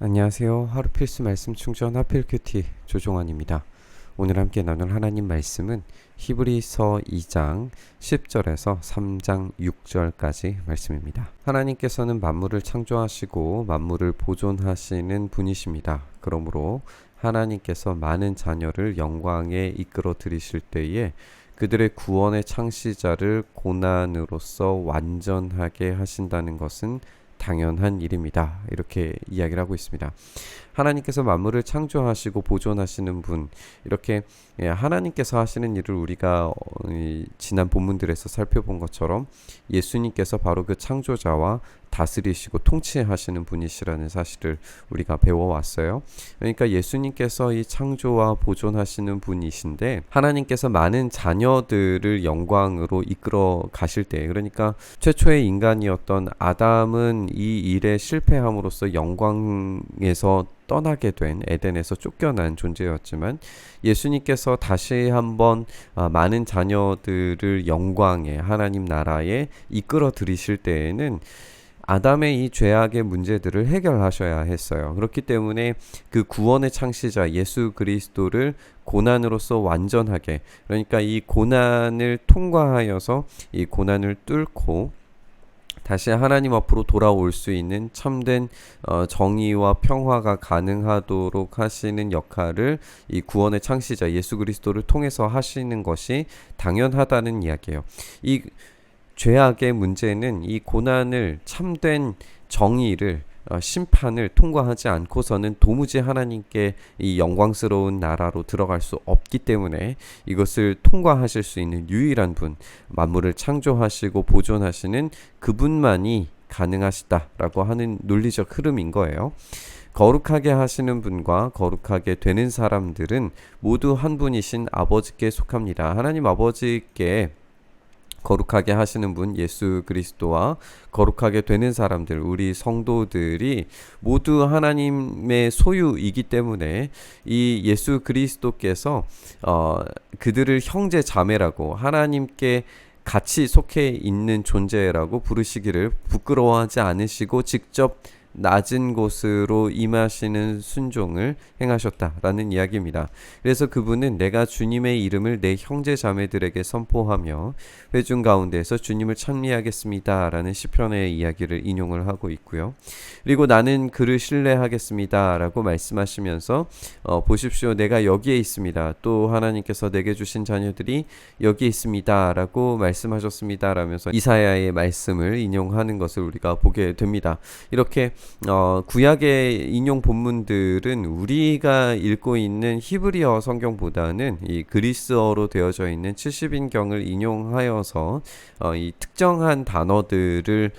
안녕하세요. 하루 필수 말씀 충전 하필 큐티 조종환입니다. 오늘 함께 나눌 하나님 말씀은 히브리서 2장 10절에서 3장 6절까지 말씀입니다. 하나님께서는 만물을 창조하시고 만물을 보존하시는 분이십니다. 그러므로 하나님께서 많은 자녀를 영광에 이끌어 들이실 때에 그들의 구원의 창시자를 고난으로서 완전하게 하신다는 것은 당연한 일입니다. 이렇게 이야기를 하고 있습니다. 하나님께서 만물을 창조하시고 보존하시는 분, 이렇게 하나님께서 하시는 일을 우리가 지난 본문들에서 살펴본 것처럼 예수님께서 바로 그 창조자와 다스리시고 통치하시는 분이시라는 사실을 우리가 배워왔어요. 그러니까 예수님께서 이 창조와 보존하시는 분이신데, 하나님께서 많은 자녀들을 영광으로 이끌어 가실 때, 그러니까 최초의 인간이었던 아담은 이 일에 실패함으로써 영광에서 떠나게 된, 에덴에서 쫓겨난 존재였지만 예수님께서 다시 한번 많은 자녀들을 영광의 하나님 나라에 이끌어 들이실 때에는 아담의 이 죄악의 문제들을 해결하셔야 했어요. 그렇기 때문에 그 구원의 창시자 예수 그리스도를 고난으로서 완전하게, 그러니까 이 고난을 통과하여서 이 고난을 뚫고 다시 하나님 앞으로 돌아올 수 있는 참된 정의와 평화가 가능하도록 하시는 역할을 이 구원의 창시자 예수 그리스도를 통해서 하시는 것이 당연하다는 이야기예요. 이 죄악의 문제는 이 고난을, 참된 정의를, 심판을 통과하지 않고서는 도무지 하나님께 이 영광스러운 나라로 들어갈 수 없기 때문에 이것을 통과하실 수 있는 유일한 분, 만물을 창조하시고 보존하시는 그분만이 가능하시다라고 하는 논리적 흐름인 거예요. 거룩하게 하시는 분과 거룩하게 되는 사람들은 모두 한 분이신 아버지께 속합니다. 하나님 아버지께 거룩하게 하시는 분 예수 그리스도와 거룩하게 되는 사람들, 우리 성도들이 모두 하나님의 소유이기 때문에 이 예수 그리스도께서 그들을 형제 자매라고, 하나님께 같이 속해 있는 존재라고 부르시기를 부끄러워하지 않으시고 직접 낮은 곳으로 임하시는 순종을 행하셨다라는 이야기입니다. 그래서 그분은 내가 주님의 이름을 내 형제 자매들에게 선포하며 회중 가운데에서 주님을 찬미하겠습니다 라는 시편의 이야기를 인용을 하고 있고요. 그리고 나는 그를 신뢰하겠습니다 라고 말씀하시면서 보십시오, 내가 여기에 있습니다. 또 하나님께서 내게 주신 자녀들이 여기에 있습니다 라고 말씀하셨습니다 라면서 이사야의 말씀을 인용하는 것을 우리가 보게 됩니다. 이렇게 구약의 인용 본문들은 우리가 읽고 있는 히브리어 성경보다는 이 그리스어로 되어져 있는 70인경을 인용하여서 이 특정한 단어들을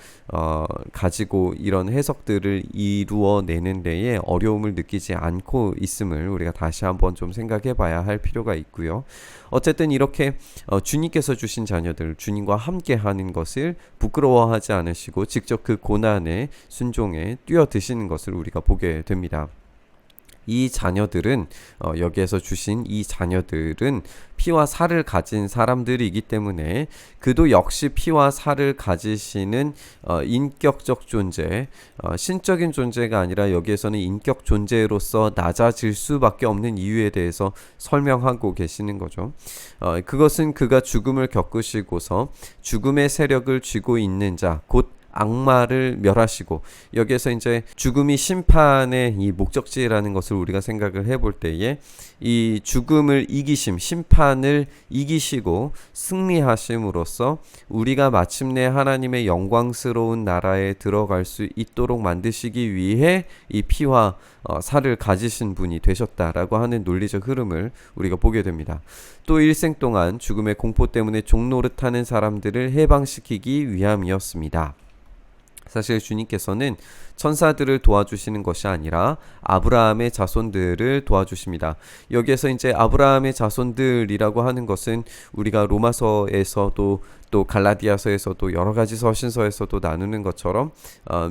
가지고 이런 해석들을 이루어내는 데에 어려움을 느끼지 않고 있음을 우리가 다시 한번 좀 생각해 봐야 할 필요가 있고요. 어쨌든 이렇게 주님께서 주신 자녀들, 주님과 함께 하는 것을 부끄러워하지 않으시고 직접 그 고난의 순종에 뛰어드시는 것을 우리가 보게 됩니다. 이 자녀들은 여기에서 주신 이 자녀들은 피와 살을 가진 사람들이기 때문에 그도 역시 피와 살을 가지시는 인격적 존재, 신적인 존재가 아니라 여기에서는 인격 존재로서 낮아질 수밖에 없는 이유에 대해서 설명하고 계시는 거죠. 그것은 그가 죽음을 겪으시고서 죽음의 세력을 쥐고 있는 자, 곧 악마를 멸하시고, 여기에서 이제 죽음이 심판의 이 목적지라는 것을 우리가 생각을 해볼 때에 이 죽음을 이기심, 심판을 이기시고 승리하심으로써 우리가 마침내 하나님의 영광스러운 나라에 들어갈 수 있도록 만드시기 위해 이 피와 살을 가지신 분이 되셨다라고 하는 논리적 흐름을 우리가 보게 됩니다. 또 일생 동안 죽음의 공포 때문에 종노릇하는 사람들을 해방시키기 위함이었습니다. 사실 주님께서는 천사들을 도와주시는 것이 아니라 아브라함의 자손들을 도와주십니다. 여기에서 이제 아브라함의 자손들이라고 하는 것은 우리가 로마서에서도 또 갈라디아서에서도 여러 가지 서신서에서도 나누는 것처럼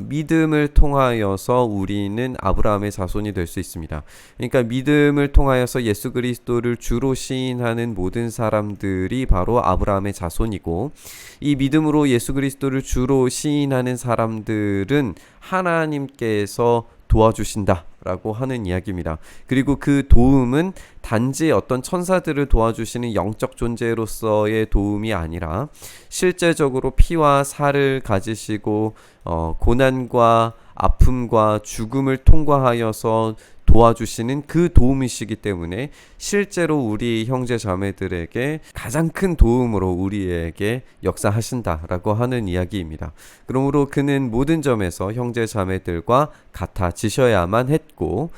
믿음을 통하여서 우리는 아브라함의 자손이 될 수 있습니다. 그러니까 믿음을 통하여서 예수 그리스도를 주로 시인하는 모든 사람들이 바로 아브라함의 자손이고, 이 믿음으로 예수 그리스도를 주로 시인하는 사람들은 하나님께서 도와주신다라고 하는 이야기입니다. 그리고 그 도움은 단지 어떤 천사들을 도와주시는 영적 존재로서의 도움이 아니라 실제적으로 피와 살을 가지시고 고난과 아픔과 죽음을 통과하여서 도와주시는 그 도움이시기 때문에 실제로 우리 형제 자매들에게 가장 큰 도움으로 우리에게 역사하신다라고 하는 이야기입니다. 그러므로 그는 모든 점에서 형제 자매들과 같아지셔야만 했고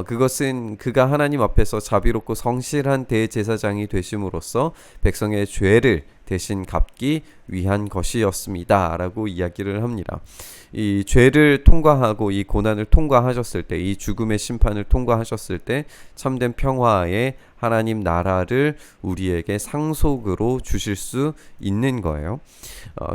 그것은 그가 하나님 앞에서 자비롭고 성실한 대제사장이 되심으로써 백성의 죄를 대신 갚기 위한 것이었습니다 라고 이야기를 합니다. 이 죄를 통과하고 이 고난을 통과하셨을 때, 이 죽음의 심판을 통과하셨을 때 참된 평화의 하나님 나라를 우리에게 상속으로 주실 수 있는 거예요.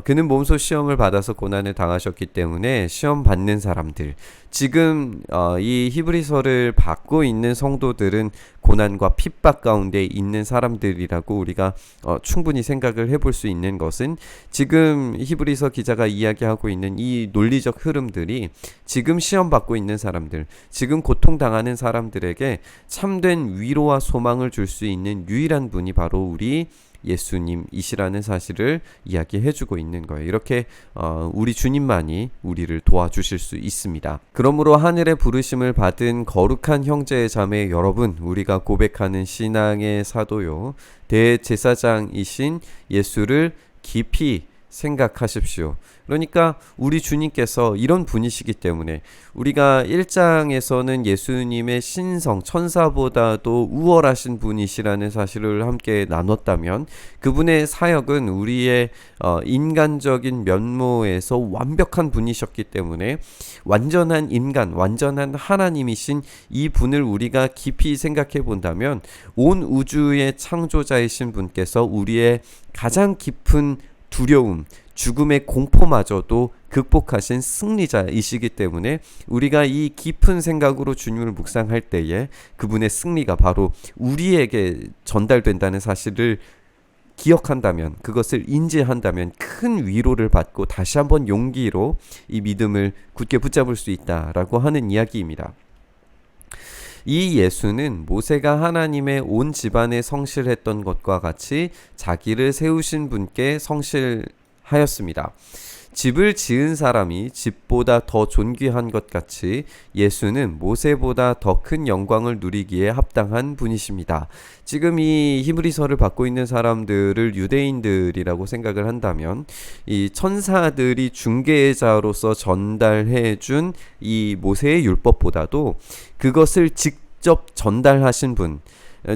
그는 몸소 시험을 받아서 고난을 당하셨기 때문에 시험 받는 사람들, 지금 이 히브리서를 받고 있는 성도들은 고난과 핍박 가운데 있는 사람들이라고 우리가 충분히 생각을 해볼 수 있는 것은, 지금 히브리서 기자가 이야기하고 있는 이 논리적 흐름들이 지금 시험 받고 있는 사람들, 지금 고통당하는 사람들에게 참된 위로와 소망을 줄 수 있는 유일한 분이 바로 우리 예수님이시라는 사실을 이야기해주고 있는 거예요. 이렇게 우리 주님만이 우리를 도와주실 수 있습니다. 그러므로 하늘의 부르심을 받은 거룩한 형제 자매 여러분, 우리가 고백하는 신앙의 사도요, 대제사장이신 예수를 깊이 생각하십시오. 그러니까 우리 주님께서 이런 분이시기 때문에 우리가 1장에서는 예수님의 신성, 천사보다도 우월하신 분이시라는 사실을 함께 나눴다면, 그분의 사역은 우리의 인간적인 면모에서 완벽한 분이셨기 때문에 완전한 인간, 완전한 하나님이신 이 분을 우리가 깊이 생각해 본다면, 온 우주의 창조자이신 분께서 우리의 가장 깊은 두려움, 죽음의 공포마저도 극복하신 승리자이시기 때문에 우리가 이 깊은 생각으로 주님을 묵상할 때에 그분의 승리가 바로 우리에게 전달된다는 사실을 기억한다면, 그것을 인지한다면 큰 위로를 받고 다시 한번 용기로 이 믿음을 굳게 붙잡을 수 있다라고 하는 이야기입니다. 이 예수는 모세가 하나님의 온 집안에 성실했던 것과 같이 자기를 세우신 분께 성실하였습니다. 집을 지은 사람이 집보다 더 존귀한 것 같이 예수는 모세보다 더 큰 영광을 누리기에 합당한 분이십니다. 지금 이 히브리서를 받고 있는 사람들을 유대인들이라고 생각을 한다면, 이 천사들이 중개자로서 전달해 준 이 모세의 율법보다도 그것을 직접 전달하신 분,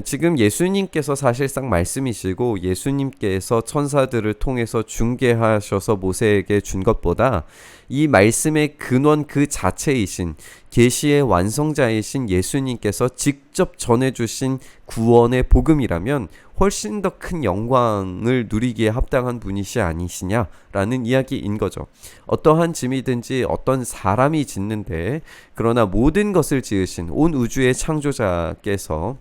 지금 예수님께서 사실상 말씀이시고 예수님께서 천사들을 통해서 중개하셔서 모세에게 준 것보다 이 말씀의 근원 그 자체이신 계시의 완성자이신 예수님께서 직접 전해주신 구원의 복음이라면 훨씬 더 큰 영광을 누리기에 합당한 분이시 아니시냐라는 이야기인 거죠. 어떠한 짐이든지 어떤 사람이 짓는데, 그러나 모든 것을 지으신 온 우주의 창조자께서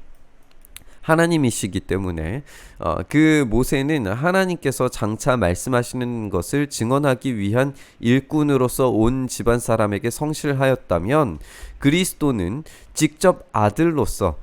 하나님이시기 때문에 그 모세는 하나님께서 장차 말씀하시는 것을 증언하기 위한 일꾼으로서 온 집안 사람에게 성실하였다면, 그리스도는 직접 아들로서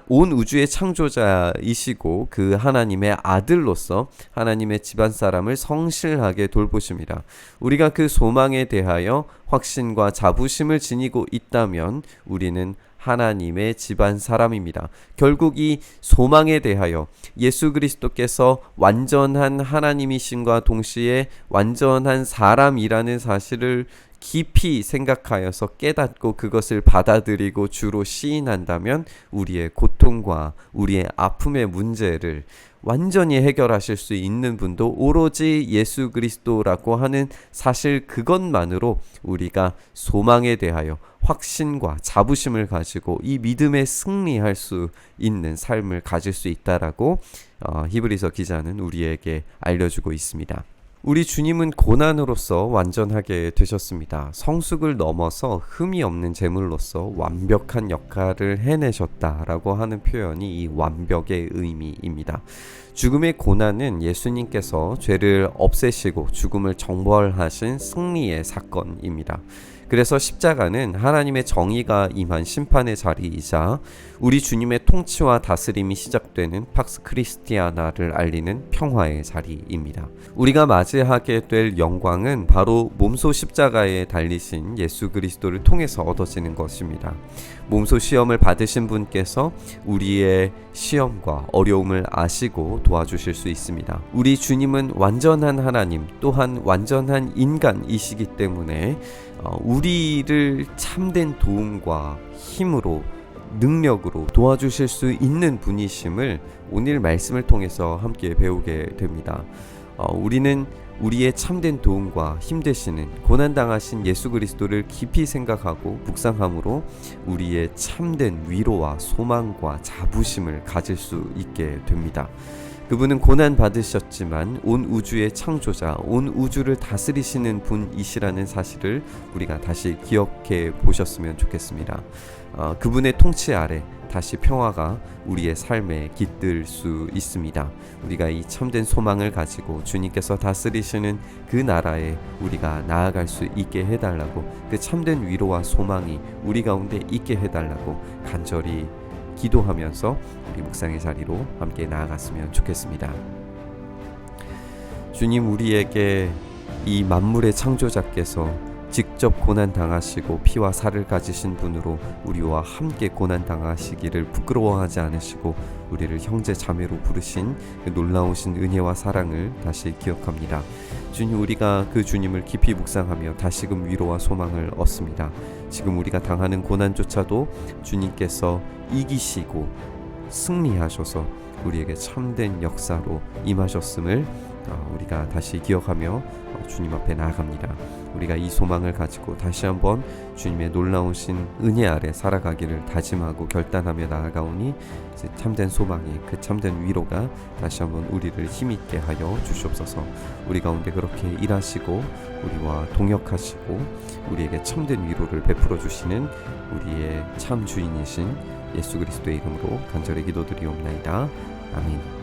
온 우주의 창조자이시고 그 하나님의 아들로서 하나님의 집안 사람을 성실하게 돌보십니다. 우리가 그 소망에 대하여 확신과 자부심을 지니고 있다면 우리는 하나님의 집안 사람입니다. 결국 이 소망에 대하여 예수 그리스도께서 완전한 하나님이심과 동시에 완전한 사람이라는 사실을 깊이 생각하여서 깨닫고 그것을 받아들이고 주로 시인한다면 우리의 고통과 우리의 아픔의 문제를 완전히 해결하실 수 있는 분도 오로지 예수 그리스도라고 하는 사실, 그것만으로 우리가 소망에 대하여 확신과 자부심을 가지고 이 믿음에 승리할 수 있는 삶을 가질 수 있다라고 히브리서 기자는 우리에게 알려주고 있습니다. 우리 주님은 고난으로서 완전하게 되셨습니다. 성숙을 넘어서 흠이 없는 제물로서 완벽한 역할을 해내셨다라고 하는 표현이 이 완벽의 의미입니다. 죽음의 고난은 예수님께서 죄를 없애시고 죽음을 정벌하신 승리의 사건입니다. 그래서 십자가는 하나님의 정의가 임한 심판의 자리이자 우리 주님의 통치와 다스림이 시작되는 팍스 크리스티아나를 알리는 평화의 자리입니다. 우리가 맞이하게 될 영광은 바로 몸소 십자가에 달리신 예수 그리스도를 통해서 얻어지는 것입니다. 몸소 시험을 받으신 분께서 우리의 시험과 어려움을 아시고 도와주실 수 있습니다. 우리 주님은 완전한 하나님 또한 완전한 인간이시기 때문에 우리를 참된 도움과 힘으로 능력으로 도와주실 수 있는 분이심을 오늘 말씀을 통해서 함께 배우게 됩니다. 우리는 우리의 참된 도움과 힘 되시는 고난당하신 예수 그리스도를 깊이 생각하고 묵상함으로 우리의 참된 위로와 소망과 자부심을 가질 수 있게 됩니다. 그분은 고난 받으셨지만 온 우주의 창조자, 온 우주를 다스리시는 분이시라는 사실을 우리가 다시 기억해 보셨으면 좋겠습니다. 그분의 통치 아래 다시 평화가 우리의 삶에 깃들 수 있습니다. 우리가 이 참된 소망을 가지고 주님께서 다스리시는 그 나라에 우리가 나아갈 수 있게 해달라고, 그 참된 위로와 소망이 우리 가운데 있게 해달라고 간절히 기도하면서 우리 묵상의 자리로 함께 나아갔으면 좋겠습니다. 주님, 우리에게 이 만물의 창조자께서 직접 고난 당하시고 피와 살을 가지신 분으로 우리와 함께 고난 당하시기를 부끄러워하지 않으시고 우리를 형제 자매로 부르신 그 놀라우신 은혜와 사랑을 다시 기억합니다. 주님, 우리가 그 주님을 깊이 묵상하며 다시금 위로와 소망을 얻습니다. 지금 우리가 당하는 고난조차도 주님께서 이기시고 승리하셔서 우리에게 참된 역사로 임하셨음을 우리가 다시 기억하며 주님 앞에 나아갑니다. 우리가 이 소망을 가지고 다시 한번 주님의 놀라우신 은혜 아래 살아가기를 다짐하고 결단하며 나아가오니 이제 참된 소망이, 그 참된 위로가 다시 한번 우리를 힘있게 하여 주시옵소서. 우리 가운데 그렇게 일하시고 우리와 동역하시고 우리에게 참된 위로를 베풀어 주시는 우리의 참 주인이신 예수 그리스도의 이름으로 간절히 기도드리옵나이다. 아멘.